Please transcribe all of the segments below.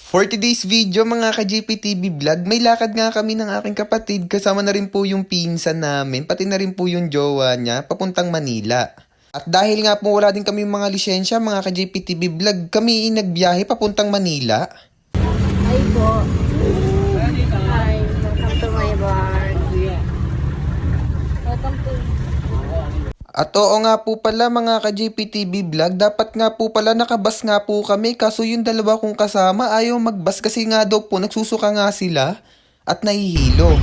For today's video mga ka-JPTV vlog, may lakad nga kami ng aking kapatid, kasama na rin po yung pinsan namin, pati na rin po yung jowa niya, papuntang Manila. At dahil nga po wala din kami mga lisensya mga ka-JPTV vlog, kami nagbiyahe papuntang Manila. Hi po. Hi, welcome to my bar. Welcome to... At oo nga po pala mga ka-JPTV vlog, dapat nga po pala nakabas nga po kami, kaso yung dalawa kong kasama ayaw magbas kasi nga daw po nagsusuka nga sila at nahihilo.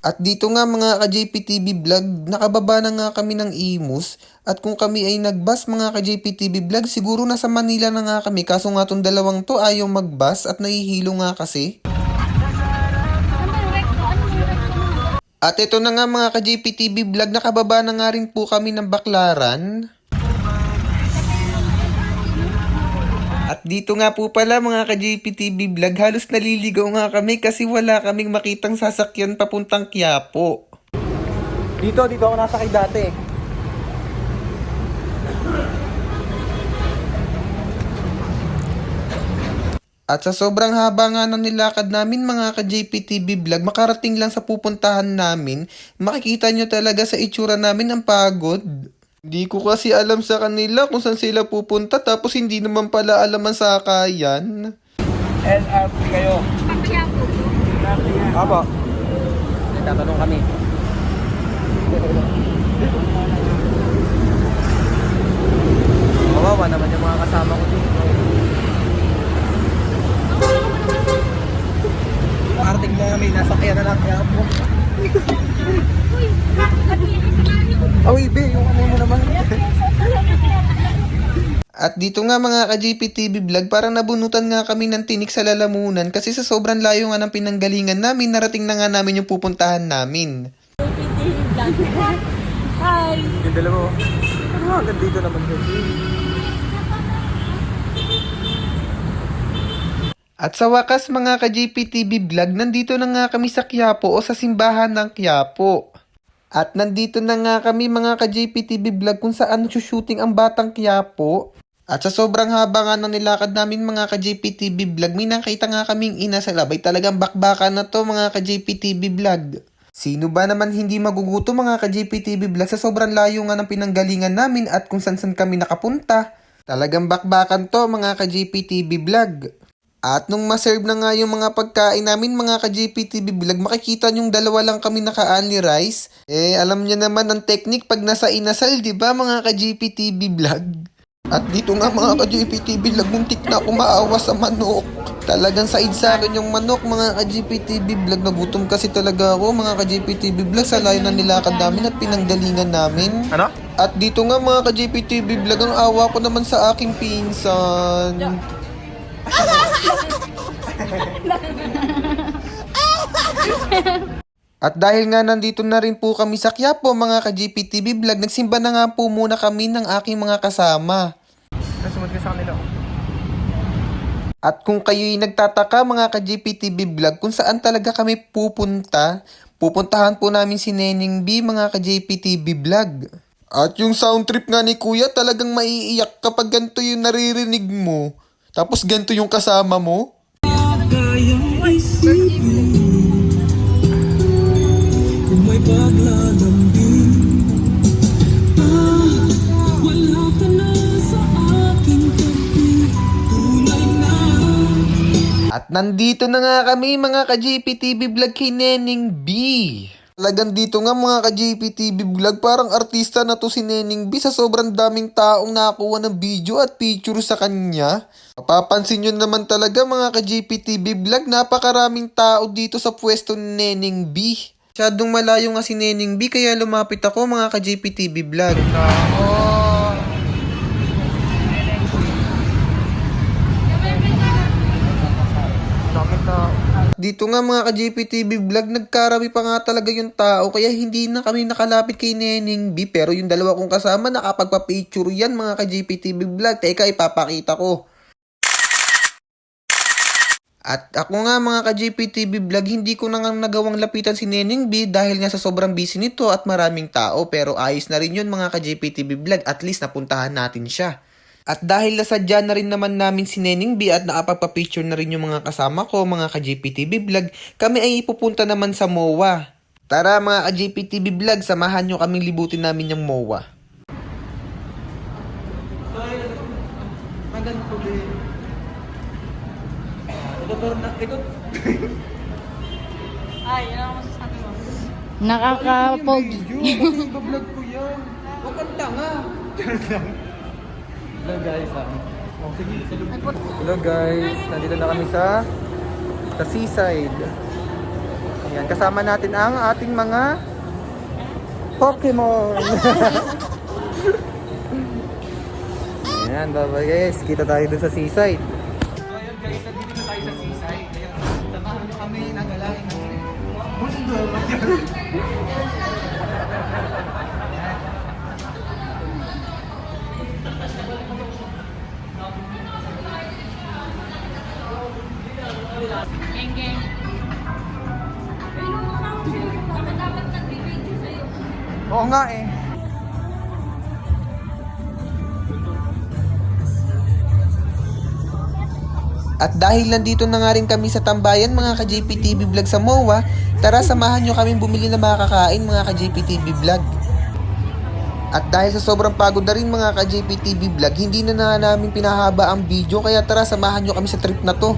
At dito nga mga ka-JPTV vlog, nakababa na nga kami ng Imus. At kung kami ay nagbus mga ka-JPTV vlog, siguro nasa Manila na nga kami. Kaso nga tong dalawang to ayaw magbus at nahihilo nga kasi. At ito na nga mga ka-JPTV vlog, nakababa na nga rin po kami ng Baclaran. At dito nga po pala mga ka-JPTV vlog, halos naliligaw nga kami kasi wala kaming makitang sasakyan papuntang Quiapo. Dito ako nasakay dati. At sa sobrang haba nga ng nilakad namin mga ka-JPTV vlog, makarating lang sa pupuntahan namin, makikita nyo talaga sa itsura namin ang pagod. Hindi ko kasi alam sa kanila kung saan sila pupunta tapos hindi naman pala alam ang sakayan. LRT kayo. Apo. Tatanong kami. Kawawa naman yung mga kasama ko dito. Parating mo kami, nasakyan na lang kaya po. Awi, be, yung ano mo naman. At dito nga mga ka-JPTV vlog, parang nabunutan nga kami ng tinik sa lalamunan kasi sa sobrang layo nga ng pinanggalingan namin, narating na nga namin yung pupuntahan namin. Hi! Yung dalawa, ano hanggang dito naman kasi. At sa wakas mga ka-JPTV vlog, nandito na nga kami sa Quiapo o sa simbahan ng Quiapo. At nandito na nga kami mga ka-JPTV vlog kung saan shooting ang Batang Quiapo. At sa sobrang haba nga ng nilakad namin mga ka-JPTV vlog, may nakita nga kaming ina sa labay. Talagang bakbakan na to mga ka-JPTV vlog. Sino ba naman hindi maguguto mga ka-JPTV vlog sa sobrang layo nga ng pinanggalingan namin at kung saan kami nakapunta. Talagang bakbakan to mga ka-JPTV vlog. At nung maserve na nga yung mga pagkain namin mga ka-JPTV vlog, makikita nyong dalawa lang kami naka-only rice. Alam niyo naman ang technique pag nasa inasal, di ba mga ka-JPTV vlog? At dito nga mga ka-JPTV vlog, muntik na ako maawa sa manok. Talagang said sa akin yung manok mga ka-JPTV vlog. Nagutom kasi talaga ako mga ka-JPTV vlog sa layo na nilakad namin at pinanggalingan namin. Ano? At dito nga mga ka-JPTV vlog, ang awa ko naman sa aking pinsan. At dahil nga nandito na rin po kami sa Quiapo mga ka-JPTV vlog, nagsimba na nga po muna kami ng aking mga kasama. Nasunod ka sa kanila. At kung kayo'y nagtataka mga ka-JPTV vlog kung saan talaga kami pupunta, pupuntahan po namin si Neneng B mga ka-JPTV vlog. At yung sound trip nga ni Kuya, talagang maiiyak kapag ganito yung naririnig mo. Tapos ganito yung kasama mo. At nandito na nga kami mga ka-JPTV vlog kay Neneng B. Talagang dito nga mga ka-JPTV vlog, parang artista na to si Neneng B sa sobrang daming taong nakakuha ng video at picture sa kanya. Mapapansin nyo naman talaga mga ka-JPTV vlog, napakaraming tao dito sa pwesto ni Neneng B. Masyadong malayo nga si Neneng B kaya lumapit ako mga ka-JPTV vlog. dito nga mga ka-JPTV vlog, nagkarami pa nga talaga yung tao kaya hindi na kami nakalapit kay Neneng B. Pero yung dalawa kong kasama nakapagpa-picture yan mga ka-JPTV vlog. Teka, ipapakita ko. At ako nga mga ka-JPTV vlog, hindi ko na nga nagawang lapitan si Neneng B dahil nga sa sobrang busy nito at maraming tao. Pero ayos na rin yun mga ka-JPTV vlog, at least napuntahan natin siya. At dahil nasadya na rin naman namin si Neneng B at nakapagpa-picture na rin yung mga kasama ko, mga ka-JPTV vlog, kami ay ipupunta naman sa MOA. Tara mga ka-JPTV vlog, samahan nyo kaming libutin namin yung MOA. Maganda po din. Ito. Ay, yun ang masasabi mo. Nakaka-pogi. Kasi iba-vlog ko yan. Huwag kang tanga. Hello guys. Oh, sige. Hello guys. Nandito na kami sa seaside. Ayan, kasama natin ang ating mga Pokemon. Ayan, bye guys. Kita tayo dun sa seaside. So ayan guys, nandito na tayo sa seaside. Ayan, samahan nyo kami nagalain ng mundo. Geng-geng. Pero kasama sa'yo. Dapat nagbibideo sa'yo. Oo nga eh. At dahil nandito na nga rin kami sa tambayan mga ka-JPTV vlog sa MOA, tara samahan nyo kaming bumili ng mga kakain mga ka-JPTV vlog. At dahil sa sobrang pagod na rin mga ka-JPTV vlog, hindi na namin pinahaba ang video, kaya tara samahan nyo kami sa trip na to.